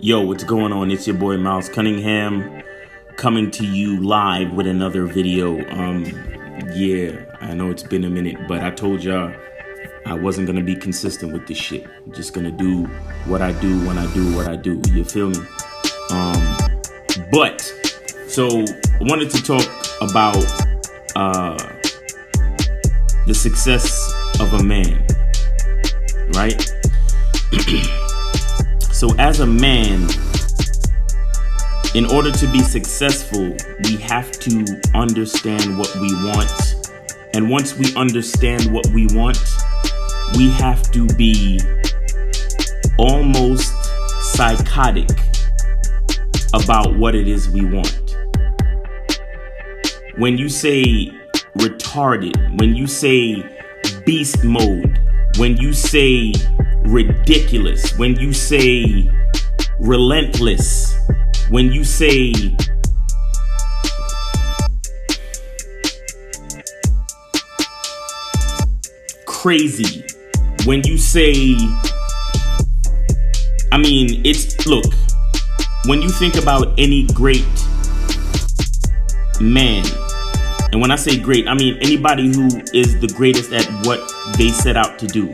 Yo, what's going on? It's your boy Miles Cunningham coming to you live with another video. Yeah, I know it's been a minute, but I told y'all I wasn't gonna be consistent with this shit. I'm just gonna do what I do when I do what I do. You feel me? But so I wanted to talk about the success of a man, right? So as a man, in order to be successful, we have to understand what we want. And once we understand what we want, we have to be almost psychotic about what it is we want. When you say retarded, when you say beast mode, when you say ridiculous, when you say relentless, when you say crazy, when you say, look, when you think about any great man, and when I say great, I mean anybody who is the greatest at what they set out to do.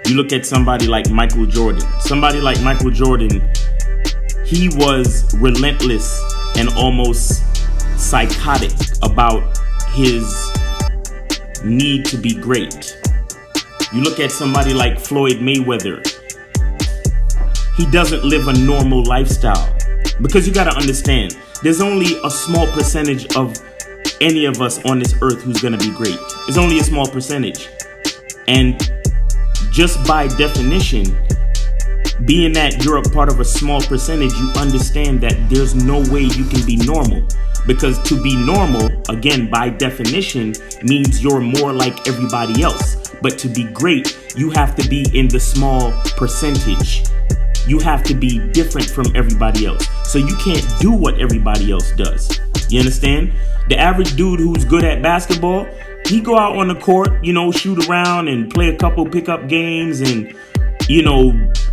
You look at somebody like Michael Jordan. Somebody like Michael Jordan, he was relentless and almost psychotic about his need to be great. You look at somebody like Floyd Mayweather. He doesn't live a normal lifestyle. Because you gotta understand, there's only a small percentage of any of us on this earth who's gonna be great. It's only a small percentage. And just by definition, being that you're a part of a small percentage, you understand that there's no way you can be normal. Because to be normal, again, by definition, means you're more like everybody else. But to be great, you have to be in the small percentage. You have to be different from everybody else. So you can't do what everybody else does. You understand? The average dude who's good at basketball, he go out on the court, shoot around and play a couple pickup games and,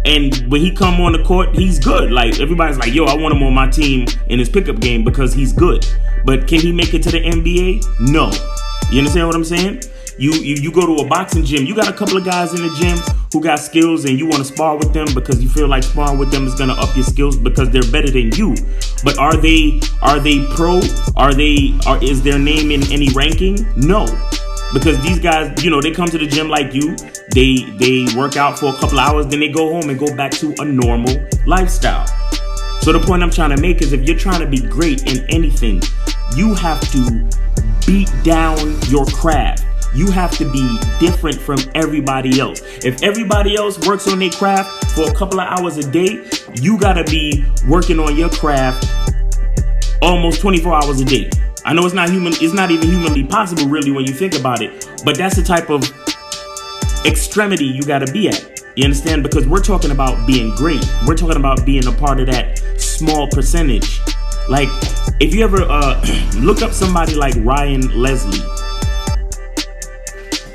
and when he come on the court, he's good. Like, everybody's like, yo, I want him on my team in his pickup game because he's good. But can he make it to the NBA? No. You understand what I'm saying? You go to a boxing gym, you got a couple of guys in the gym who got skills and you want to spar with them because you feel like sparring with them is going to up your skills because they're better than you. But are they pro? Is their name in any ranking? No. Because these guys, they come to the gym like you, they work out for a couple hours, then they go home and go back to a normal lifestyle. So the point I'm trying to make is if you're trying to be great in anything, you have to beat down your craft. You have to be different from everybody else. If everybody else works on their craft for a couple of hours a day, you gotta be working on your craft almost 24 hours a day. I know it's not even humanly possible really when you think about it, but that's the type of extremity you gotta be at. You understand? Because we're talking about being great. We're talking about being a part of that small percentage. Like, if you ever look up somebody like Ryan Leslie.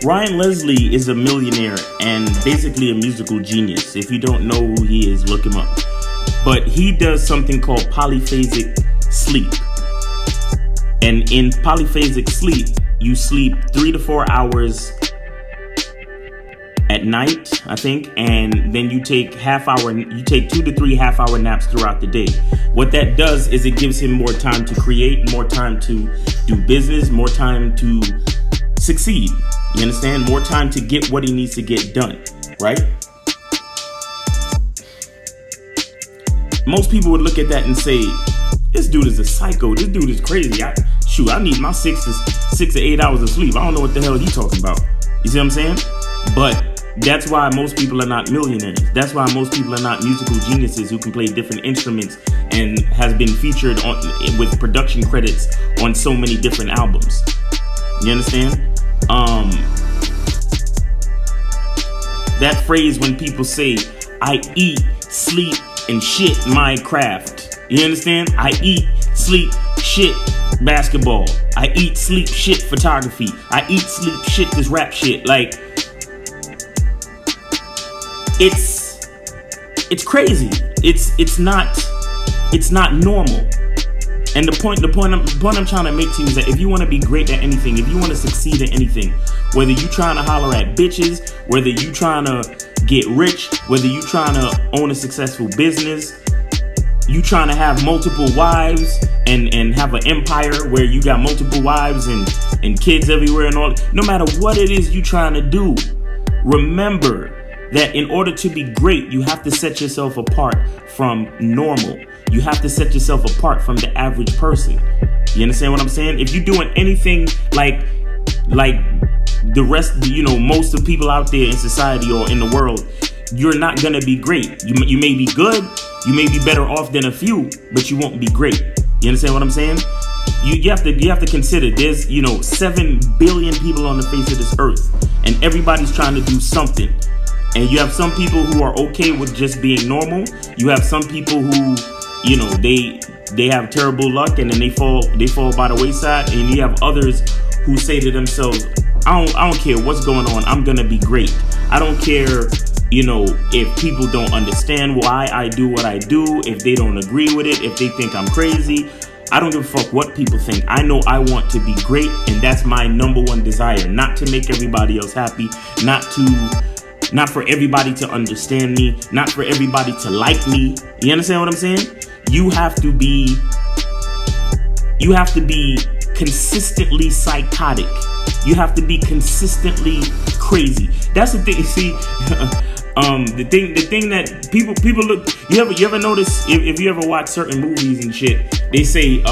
Ryan Leslie is a millionaire and basically a musical genius. If you don't know who he is, look him up. But he does something called polyphasic sleep. And in polyphasic sleep, you sleep 3 to 4 hours at night, I think, and then you take 2 to 3 half-hour naps throughout the day. What that does is it gives him more time to create, more time to do business, more time to succeed. You understand? More time to get what he needs to get done, right? Most people would look at that and say, this dude is a psycho. This dude is crazy. I need my 6 to 8 hours of sleep. I don't know what the hell he's talking about. You see what I'm saying? But that's why most people are not millionaires. That's why most people are not musical geniuses who can play different instruments and has been featured with production credits on so many different albums. You understand? That phrase when people say, I eat, sleep, and shit my craft. You understand? I eat, sleep, shit basketball. I eat, sleep, shit photography. I eat, sleep, shit this rap shit. Like, it's crazy. it's not normal. And the point I'm trying to make to you is that if you want to be great at anything, if you want to succeed at anything, whether you trying to holler at bitches, whether you trying to get rich, whether you trying to own a successful business, you trying to have multiple wives and have an empire where you got multiple wives and kids everywhere and all, no matter what it is you trying to do, remember that in order to be great, you have to set yourself apart from normal. You have to set yourself apart from the average person. You understand what I'm saying? If you're doing anything like the rest, most of the people out there in society or in the world, you're not gonna be great. You may be good, you may be better off than a few, but you won't be great. You understand what I'm saying? You have to consider there's 7 billion people on the face of this earth, and everybody's trying to do something. And you have some people who are okay with just being normal. You have some people who, they have terrible luck and then they fall by the wayside. And you have others who say to themselves, I don't care what's going on, I'm gonna be great. I don't care, if people don't understand why I do what I do, if they don't agree with it, if they think I'm crazy. I don't give a fuck what people think. I know I want to be great, and that's my number one desire. Not to make everybody else happy, not for everybody to understand me, not for everybody to like me. You understand what I'm saying? You have to be consistently psychotic. You have to be consistently crazy. That's the thing. See, the thing that people look. You ever notice if you ever watch certain movies and shit, they say,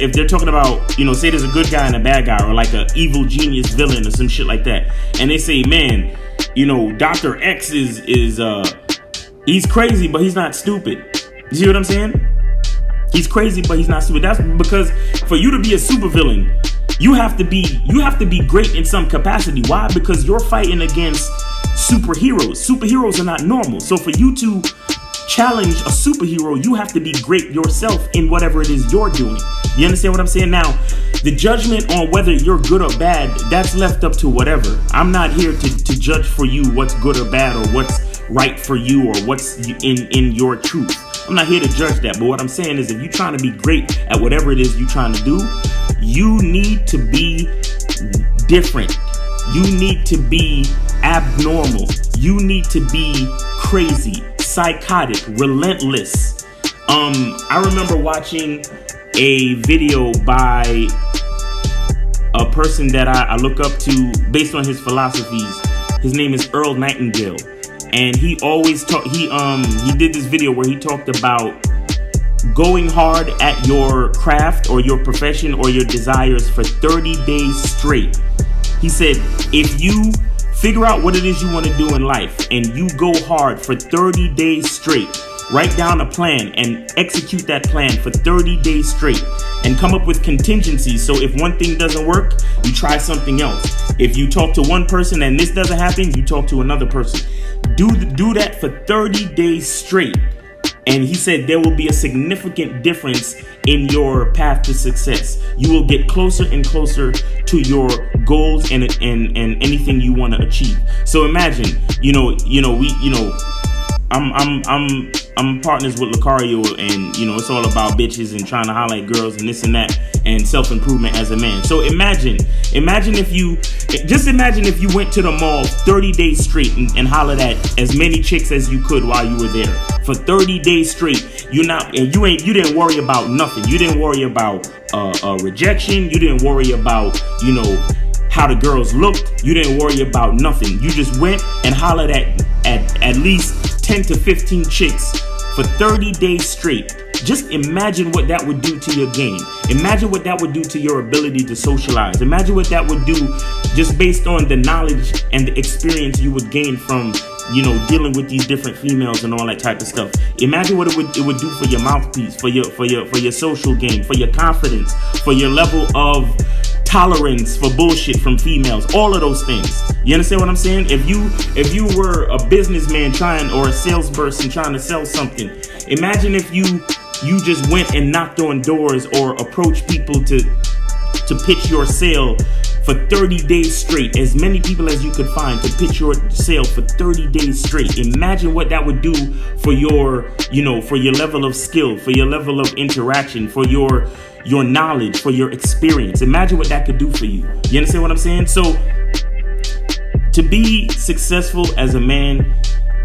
if they're talking about, say there's a good guy and a bad guy, or like a evil genius villain or some shit like that, and they say, man, Dr. X is he's crazy, but he's not stupid. You see what I'm saying? He's crazy, but he's not stupid. That's because for you to be a supervillain, you have to be great in some capacity. Why? Because you're fighting against superheroes. Superheroes are not normal. So for you to challenge a superhero, you have to be great yourself in whatever it is you're doing. You understand what I'm saying? Now, the judgment on whether you're good or bad, that's left up to whatever. I'm not here to judge for you what's good or bad, or what's right for you, or what's in your truth. I'm not here to judge that. But what I'm saying is, if you're trying to be great at whatever it is you're trying to do, you need to be different. You need to be abnormal. You need to be crazy, psychotic, relentless. I remember watching a video by a person that I look up to based on his philosophies. His name is Earl Nightingale, and he always he did this video where he talked about going hard at your craft or your profession or your desires for 30 days straight. He said, if you figure out what it is you want to do in life and you go hard for 30 days straight, write down a plan and execute that plan for 30 days straight and come up with contingencies. So if one thing doesn't work, you try something else. If you talk to one person and this doesn't happen, you talk to another person. Do that for 30 days straight. And he said there will be a significant difference in your path to success. You will get closer and closer to your goals and anything you want to achieve. So imagine, I'm partners with Lucario, and it's all about bitches and trying to highlight girls and this and that and self-improvement as a man. So imagine if you went to the mall 30 days straight and hollered at as many chicks as you could while you were there for 30 days straight. You didn't worry about nothing. You didn't worry about rejection. You didn't worry about how the girls looked. You didn't worry about nothing. You just went and hollered at least 10 to 15 chicks for 30 days straight. Just imagine what that would do to your game. Imagine what that would do to your ability to socialize. Imagine what that would do just based on the knowledge and the experience you would gain from, dealing with these different females and all that type of stuff. Imagine what it would do for your mouthpiece, for your social game, for your confidence, for your level of tolerance for bullshit from females, all of those things. You understand what I'm saying? If you were a businessman or a salesperson trying to sell something, imagine if you just went and knocked on doors or approached people to pitch your sale for 30 days straight, as many people as you could find to pitch your sale for 30 days straight. Imagine what that would do for your, for your level of skill, for your level of interaction, for your knowledge, for your experience. Imagine what that could do for you. You understand what I'm saying? So to be successful as a man,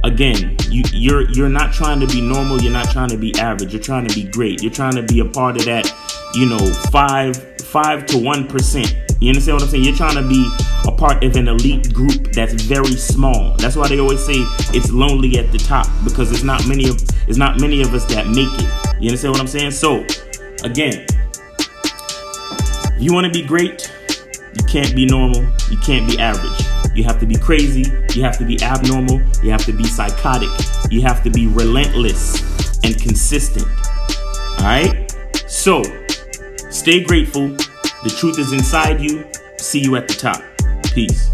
again, you're not trying to be normal. You're not trying to be average. You're trying to be great. You're trying to be a part of that, 5 to 1%. You understand what I'm saying? You're trying to be a part of an elite group that's very small. That's why they always say it's lonely at the top, because it's not many of us that make it. You understand what I'm saying? So again, if you want to be great, you can't be normal. You can't be average. You have to be crazy. You have to be abnormal. You have to be psychotic. You have to be relentless and consistent. All right? So stay grateful. The truth is inside you. See you at the top. Peace.